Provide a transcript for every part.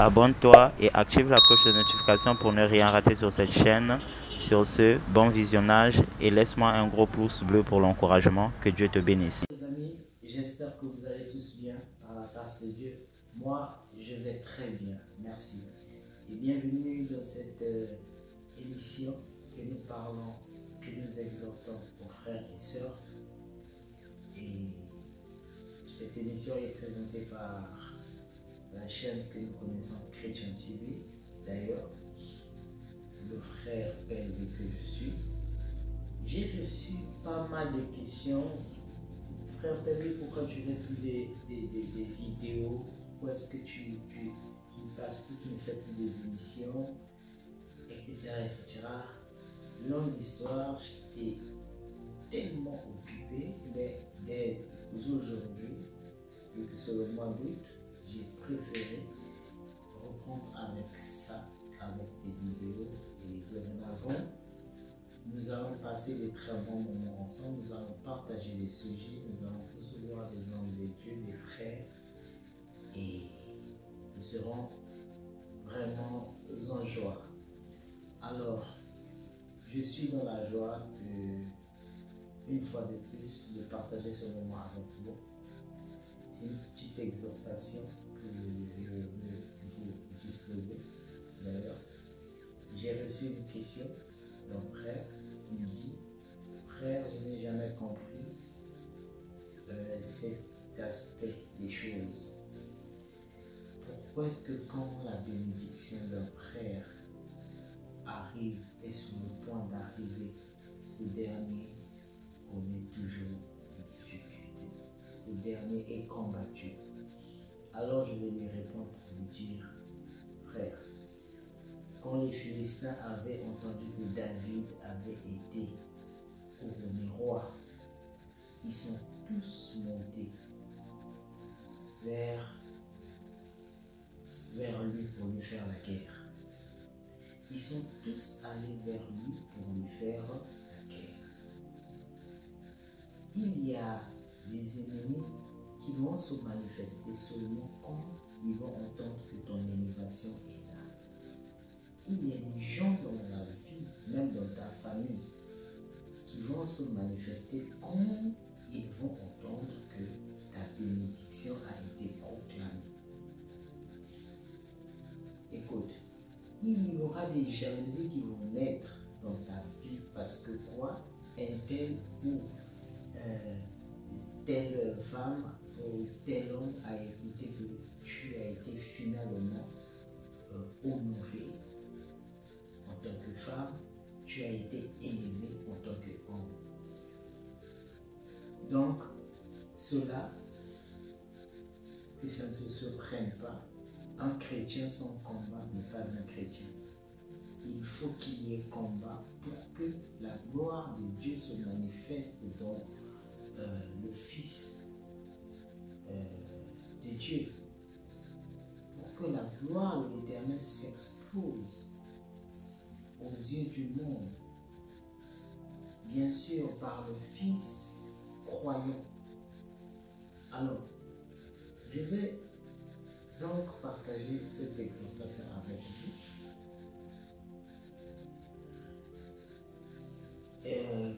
abonne-toi et active la cloche de notification pour ne rien rater sur cette chaîne. Sur ce, bon visionnage et laisse-moi un gros pouce bleu pour l'encouragement. Que Dieu te bénisse. Les amis, j'espère que vous allez tous bien par la grâce de Dieu. Moi, je vais très bien. Merci. Et bienvenue dans cette émission que nous parlons, que nous exhortons aux frères et sœurs. Et cette émission est présentée par la chaîne que nous connaissons, Chrétien TV. D'ailleurs, le frère PLV que je suis. J'ai reçu pas mal de questions. Frère PLV, pourquoi tu fais plus des vidéos? Pourquoi est-ce que tu ne passes plus, tu ne fais plus des émissions, etc. etc. Longue histoire, j'étais tellement occupé, mais dès aujourd'hui, vu que c'est le mois d'août, j'ai préféré reprendre avec ça, avec des vidéos. Et dorénavant, nous allons passer des très bons moments ensemble, nous allons partager des sujets, nous allons recevoir des hommes de Dieu, des frères, et nous serons vraiment en joie. Alors, je suis dans la joie une fois de plus de partager ce moment avec vous. C'est une petite exhortation que je veux vous disposer. D'ailleurs, j'ai reçu une question d'un frère qui me dit: frère, je n'ai jamais compris cet aspect des choses. Pourquoi est-ce que quand la bénédiction d'un frère arrive, est sur le point d'arriver, ce dernier connaît toujours des difficultés, ce dernier est combattu? Alors je vais lui répondre pour lui dire: frère, quand les Philistins avaient entendu que David avait été couronné roi, ils sont tous montés vers lui pour lui faire la guerre. Ils sont tous allés vers lui pour lui faire la guerre. Il y a des ennemis qui vont se manifester seulement quand ils vont entendre que ton élévation est là. Il y a des gens dans la vie, même dans ta famille, qui vont se manifester quand ils vont entendre que ta bénédiction a été proclamée. Écoute, il y aura des jalousies qui vont naître dans ta vie parce que quoi? Un tel ou telle femme ou tel homme a écouté que tu as été finalement honoré en tant que femme, tu as été élevé en tant qu'homme. Donc, cela, que ça ne te surprenne pas, un chrétien sans combat n'est pas un chrétien. Il faut qu'il y ait combat pour que la gloire de Dieu se manifeste dans le Fils de Dieu. Pour que la gloire de l'Éternel s'expose aux yeux du monde. Bien sûr, par le Fils croyant. Alors, je vais donc partager cette exhortation avec vous.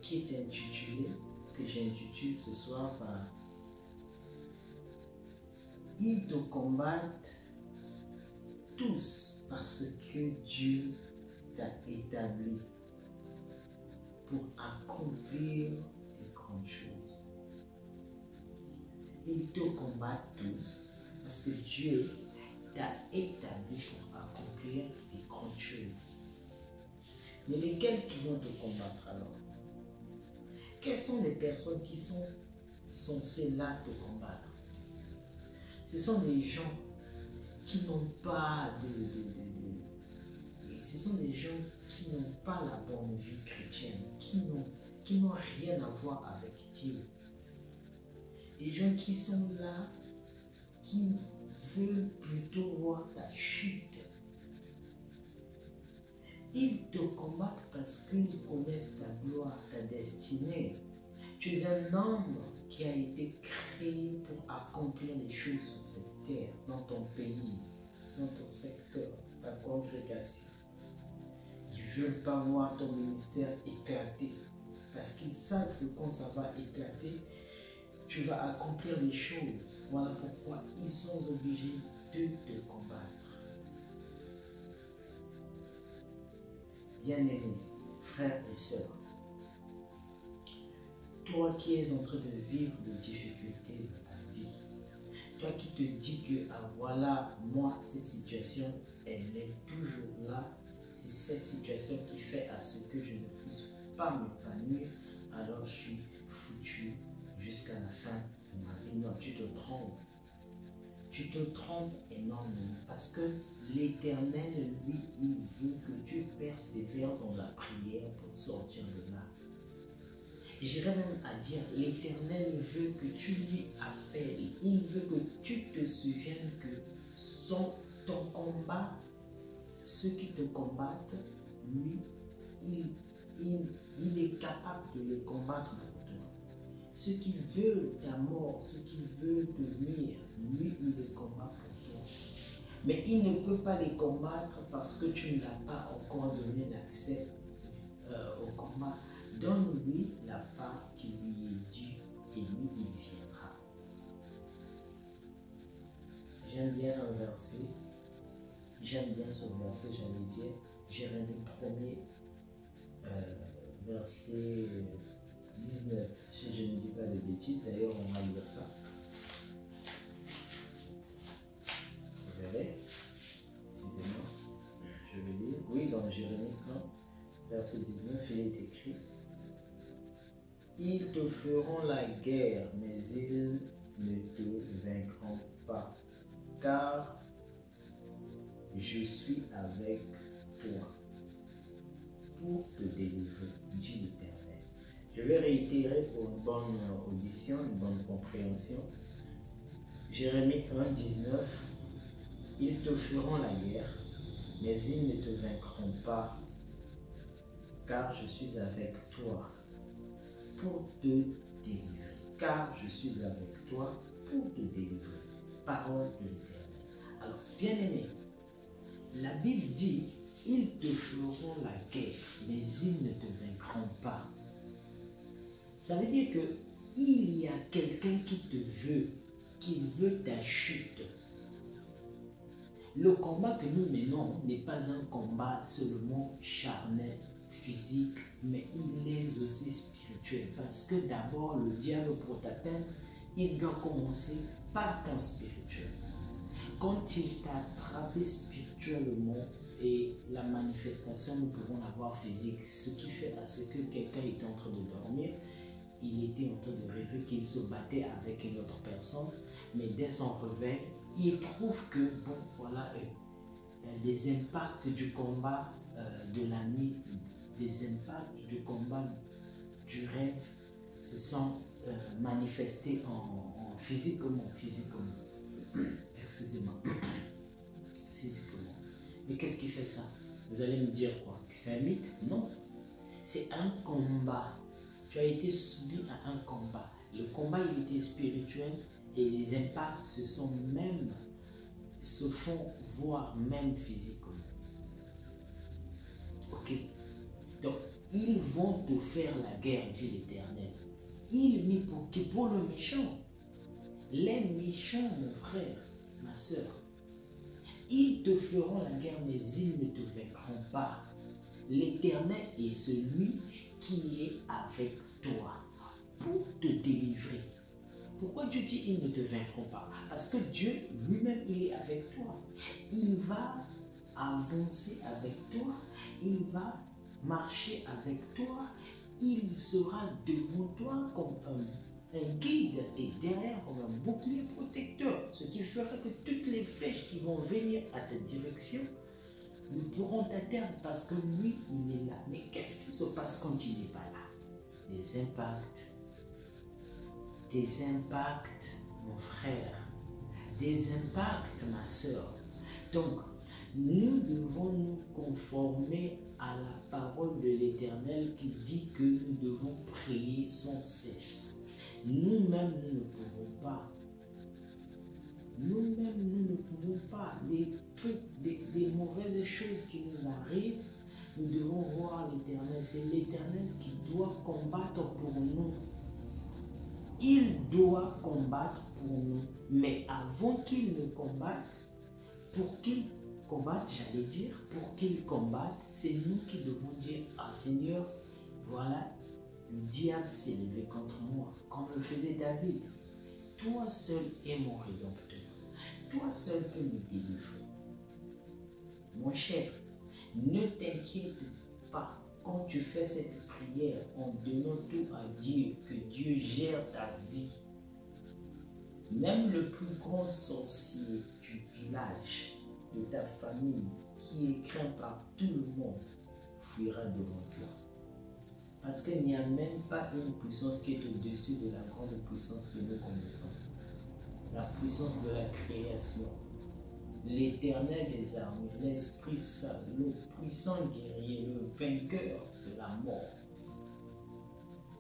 Qui est intitulée, que j'intitule ce soir par Ils te combattent tous parce que Dieu t'a établi pour accomplir de grandes choses. Ils te combattent tous parce que Dieu t'a établi pour accomplir de grandes choses. Mais lesquels qui vont te combattre alors? Quelles sont les personnes qui sont censées là te combattre? Ce sont des gens qui n'ont pas ce sont des gens qui n'ont pas la bonne vie chrétienne, qui n'ont rien à voir avec Dieu. Des gens qui sont là, qui veulent plutôt voir ta chute. Ils te combattent parce qu'ils connaissent ta gloire, ta destinée. Tu es un homme qui a été créé pour accomplir les choses sur cette terre, dans ton pays, dans ton secteur, ta congrégation. Ils ne veulent pas voir ton ministère éclater. Parce qu'ils savent que quand ça va éclater, tu vas accomplir des choses. Voilà pourquoi ils sont obligés de te combattre. Bien-aimés, frères et sœurs, toi qui es en train de vivre des difficultés dans ta vie, toi qui te dis que ah, voilà, moi, cette situation, elle est toujours là, c'est cette situation qui fait à ce que je ne puisse pas m'épanouir, alors je suis foutu jusqu'à la fin de ma vie. Non, tu te trompes. Tu te trompes énormément parce que l'Éternel, lui, il veut que tu persévères dans la prière pour sortir de là. J'irais même à dire, l'Éternel veut que tu lui appelles. Il veut que tu te souviennes que ton combat, ceux qui te combattent, lui, il est capable de les combattre pour toi. Ceux qui veulent ta mort, ceux qui veulent te nuire, lui, il les combat pour toi. Mais il ne peut pas les combattre parce que tu ne l'as pas encore donné l'accès au combat. Donne-lui la part qui lui est due et lui, il viendra. J'aime bien un verset. J'aime bien ce verset, j'allais dire. Jérémie 1er, verset 19. Si je ne dis pas de bêtises, d'ailleurs, on va lire ça. Vous verrez. Excusez-moi. Je vais lire. Oui, dans Jérémie 1, verset 19, il est écrit: ils te feront la guerre, mais ils ne te vaincront pas, car je suis avec toi pour te délivrer, dit l'Éternel. Je vais réitérer pour une bonne audition, une bonne compréhension. Jérémie 1, 19. Ils te feront la guerre, mais ils ne te vaincront pas, car je suis avec toi pour te délivrer. Car je suis avec toi pour te délivrer. Parole de l'Éternel. Alors, bien-aimé, la Bible dit, ils te feront la guerre, mais ils ne te vaincront pas. Ça veut dire que il y a quelqu'un qui te veut, qui veut ta chute. Le combat que nous menons n'est pas un combat seulement charnel, physique, mais il est aussi spirituel. Parce que d'abord, le diable pour t'atteindre, il doit commencer par ton spirituel. Quand il t'a attrapé spirituellement, et la manifestation, nous pouvons l'avoir physique, ce qui fait à ce que quelqu'un est en train de dormir, il était en train de rêver qu'il se battait avec une autre personne, mais dès son réveil, il trouve que, bon, voilà, les impacts du combat de la nuit, les impacts du combat du rêve se sont manifestés en physiquement, excusez-moi, physiquement. Mais qu'est-ce qui fait ça? Vous allez me dire quoi? Que c'est un mythe? Non. C'est un combat. Tu as été soumis à un combat. Le combat, il était spirituel et les impacts se font voir même physiquement. Ok? Donc, ils vont te faire la guerre, dit l'Éternel. Pour le méchant. Les méchants, mon frère, ma soeur, ils te feront la guerre, mais ils ne te vaincront pas. L'Éternel est celui qui est avec toi pour te délivrer. Pourquoi Dieu dit ils ne te vaincront pas? Parce que Dieu lui-même, il est avec toi. Il va avancer avec toi. Il va marcher avec toi. Il sera devant toi comme un guide et derrière comme un bouclier protecteur. Ce qui fera que toutes les flèches qui vont venir à ta direction ne pourront t'atteindre parce que lui, il est là. Mais qu'est-ce qui se passe quand il n'est pas là? Des impacts. Des impacts, mon frère. Des impacts, ma soeur. Donc, nous devons nous conformer à la parole de l'Éternel qui dit que nous devons prier sans cesse. Nous-mêmes, nous ne pouvons pas. nous-mêmes, nous ne pouvons pas. Les trucs, des mauvaises choses qui nous arrivent, nous devons voir l'Éternel. C'est l'Éternel qui doit combattre pour nous. Il doit combattre pour nous. Mais avant qu'il ne combatte, pour qu'il combatte, j'allais dire, pour qu'il combatte, c'est nous qui devons dire, ah Seigneur, voilà, le diable s'est levé contre moi, comme le faisait David. Toi seul es mon rédempteur. Toi seul peux me délivrer. Mon cher, ne t'inquiète pas quand tu fais cette prière en donnant tout à Dieu, que Dieu gère ta vie. Même le plus grand sorcier du village, de ta famille, qui est craint par tout le monde, fuira devant toi. Parce qu'il n'y a même pas une puissance qui est au-dessus de la grande puissance que nous connaissons. La puissance de la création. L'Éternel des armées, l'Esprit Saint, le puissant guerrier, le vainqueur de la mort.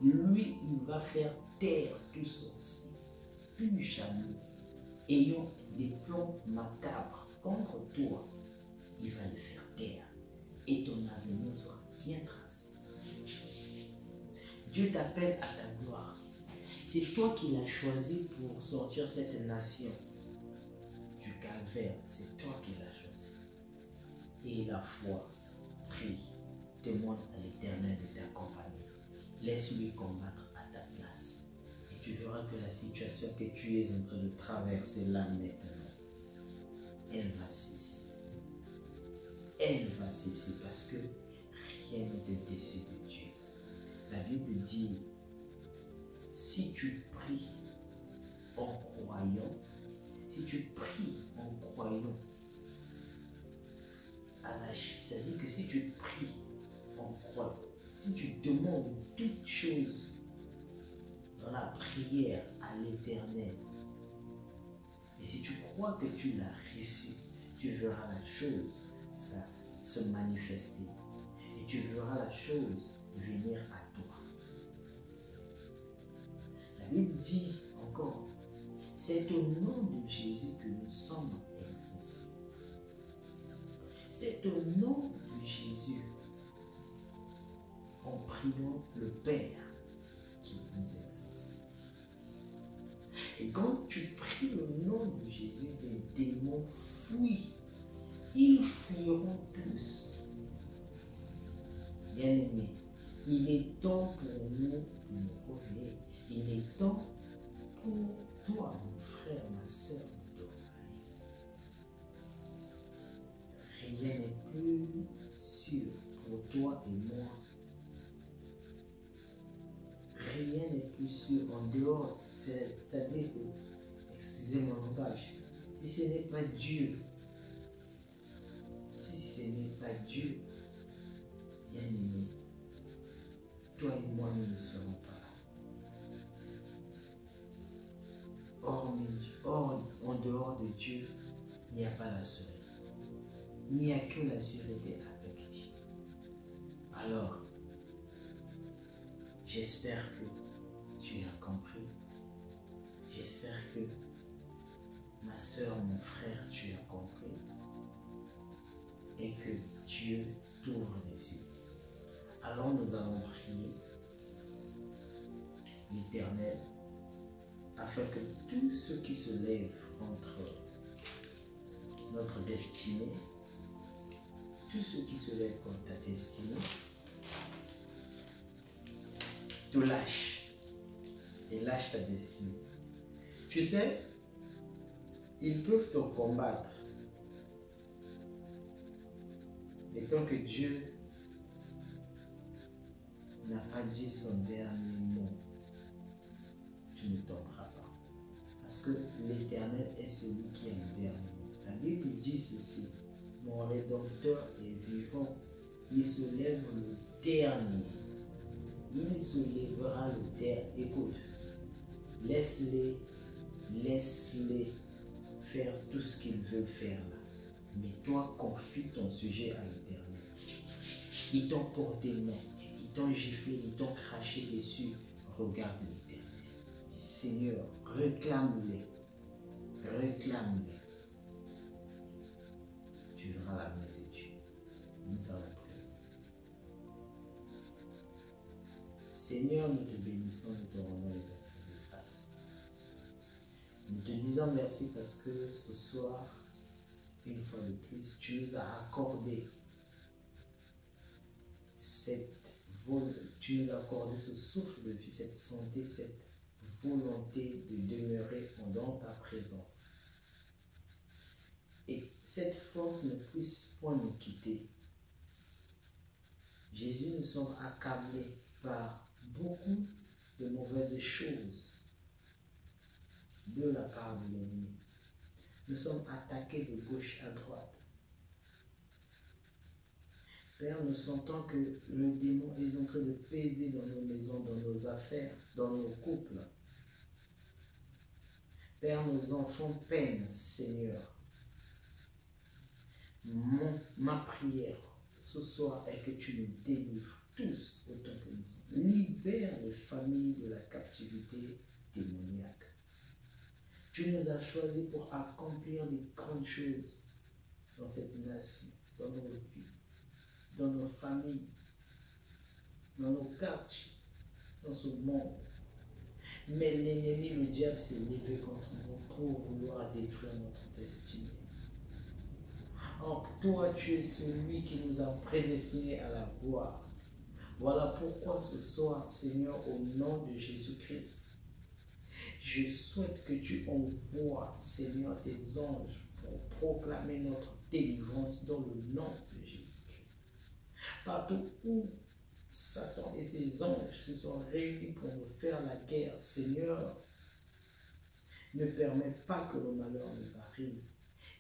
Lui, il va faire taire tout sorcier, tout jaloux, ayant des plans macabres contre toi. Il va les faire taire et ton avenir sera bien tracé. Dieu t'appelle à ta gloire. C'est toi qui l'as choisi pour sortir cette nation du calvaire. C'est toi qui l'as choisi. Et la foi, prie, demande à l'Éternel de t'accompagner. Laisse-lui combattre à ta place. Et tu verras que la situation que tu es en train de traverser là maintenant, elle va cesser. Elle va cesser parce que rien n'est au-dessus de Dieu. La Bible dit, si tu pries en croyant, si tu pries en croyant, c'est-à-dire que si tu pries en croyant, si tu demandes toutes choses dans la prière à l'Éternel, et si tu crois que tu l'as reçu, tu verras la chose se manifester et tu verras la chose venir à toi. La Bible dit encore, c'est au nom de Jésus que nous sommes exaucés. C'est au nom de Jésus, en priant le Père, qui nous exauce. Et quand tu pries le nom de Jésus, les démons fuient. Ils fuiront tous. Bien-aimés, il est temps pour nous de nous réveiller. Il est temps pour toi, mon frère, ma soeur, de te réveiller. Rien n'est plus sûr pour toi et moi. Rien n'est plus sûr en dehors. C'est-à-dire que, excusez mon langage, si ce n'est pas Dieu, si ce n'est pas Dieu, bien aimé, toi et moi, nous ne serons pas là. En dehors de Dieu, il n'y a pas la sûreté. Il n'y a que la sûreté avec Dieu. Alors, j'espère que tu as compris. J'espère que ma soeur, mon frère, tu as compris. Et que Dieu t'ouvre les yeux. Alors nous allons prier l'Éternel afin que tous ceux qui se lèvent contre notre destinée, tous ceux qui se lèvent contre ta destinée, te lâchent et lâchent ta destinée. Tu sais, ils peuvent te combattre. Mais tant que Dieu n'a pas dit son dernier mot, tu ne tomberas pas. Parce que l'Éternel est celui qui a le dernier mot. La Bible dit ceci, mon Rédempteur est vivant, il se lève le dernier. Il se lèvera le dernier. Écoute, laisse-les faire tout ce qu'ils veulent faire là. Mais toi, confie ton sujet à l'Éternel. Ils t'ont porté non, ils t'ont giflé, ils t'ont craché dessus. Regarde l'Éternel. Seigneur, réclame-les. réclame-les. Tu verras la main de Dieu. Nous allons prier. Seigneur, nous te bénissons, nous te rendons les actions de grâce. Nous te disons merci parce que ce soir, une fois de plus, tu nous as accordé tu nous as accordé ce souffle de vie, cette santé, cette volonté de demeurer dans ta présence. Et cette force ne puisse point nous quitter. Jésus, nous sommes accablés par beaucoup de mauvaises choses de la part de l'ennemi. Nous sommes attaqués de gauche à droite. Père, nous sentons que le démon est en train de peser dans nos maisons, dans nos affaires, dans nos couples. Père, nos enfants peinent, Seigneur. Ma prière ce soir est que tu nous délivres tous autant que nous sommes. Libère les familles de la captivité démoniaque. Tu nous as choisis pour accomplir des grandes choses dans cette nation, dans nos vies, dans nos familles, dans nos quartiers, dans ce monde. Mais l'ennemi, le diable, s'est levé contre nous pour vouloir détruire notre destinée. Or, toi, tu es celui qui nous a prédestinés à la gloire. Voilà pourquoi ce soir, Seigneur, au nom de Jésus-Christ, je souhaite que tu envoies, Seigneur, tes anges pour proclamer notre délivrance dans le nom de Jésus-Christ. Partout où Satan et ses anges se sont réunis pour nous faire la guerre, Seigneur, ne permets pas que le malheur nous arrive.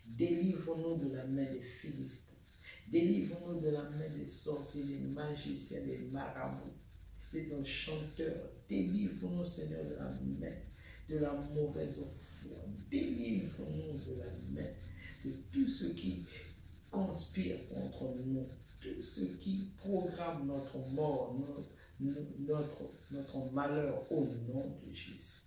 Délivre-nous de la main des Philistins. Délivre-nous de la main des sorciers, des magiciens, des marabouts, des enchanteurs. Délivre-nous, Seigneur, de la main de la mauvaise foi. Délivre-nous de la main de tous ceux qui conspirent contre nous, tous ceux qui programment notre mort, notre malheur au nom de Jésus.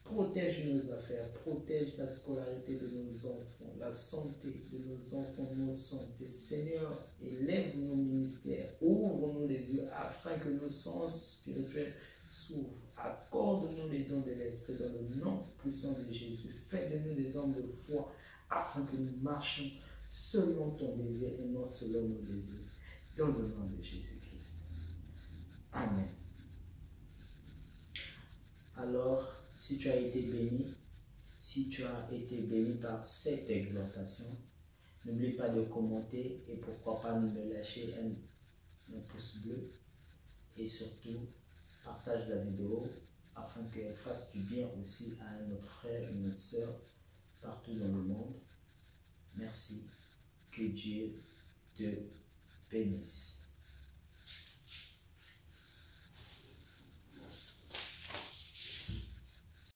Protège nos affaires, protège la scolarité de nos enfants, la santé de nos enfants, nos santé. Seigneur, élève nos ministères, ouvre-nous les yeux afin que nos sens spirituels s'ouvrent. Accorde-nous les dons de l'Esprit dans le nom puissant de Jésus. Fais de nous des hommes de foi afin que nous marchions selon ton désir et non selon nos désirs. Dans le nom de Jésus-Christ. Amen. Alors, si tu as été béni, si tu as été béni par cette exhortation, n'oublie pas de commenter et pourquoi pas nous lâcher un pouce bleu. Et surtout, partage la vidéo afin qu'elle fasse du bien aussi à un autre frère, une autre sœur partout dans le monde. Merci. Que Dieu te bénisse.